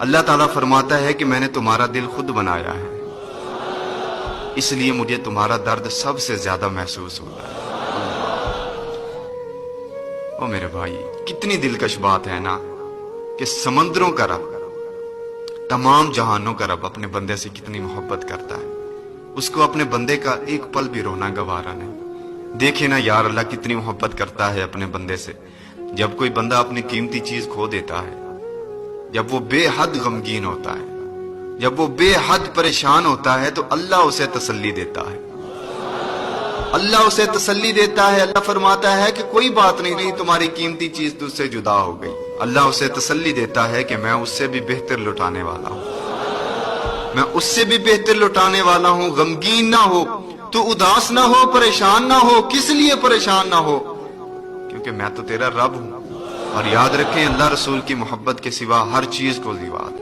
اللہ تعالیٰ فرماتا ہے کہ میں نے تمہارا دل خود بنایا ہے، اس لیے مجھے تمہارا درد سب سے زیادہ محسوس ہوتا ہے۔ او میرے بھائی، کتنی دلکش بات ہے نا کہ سمندروں کا رب، تمام جہانوں کا رب اپنے بندے سے کتنی محبت کرتا ہے، اس کو اپنے بندے کا ایک پل بھی رونا گوارا نہیں۔ دیکھے نا یار، اللہ کتنی محبت کرتا ہے اپنے بندے سے۔ جب کوئی بندہ اپنی قیمتی چیز کھو دیتا ہے، جب وہ بے حد غمگین ہوتا ہے، جب وہ بے حد پریشان ہوتا ہے، تو اللہ اسے تسلی دیتا ہے، اللہ اسے تسلی دیتا ہے۔ اللہ فرماتا ہے کہ کوئی بات نہیں، تمہاری قیمتی چیز تجھ سے جدا ہو گئی۔ اللہ اسے تسلی دیتا ہے کہ میں اس سے بھی بہتر لٹانے والا ہوں، میں اس سے بھی بہتر لٹانے والا ہوں۔ غمگین نہ ہو، تو اداس نہ ہو، پریشان نہ ہو۔ کس لیے پریشان نہ ہو؟ کیونکہ میں تو تیرا رب ہوں۔ اور یاد رکھیں، اللہ رسول کی محبت کے سوا ہر چیز کو زیبا ہے۔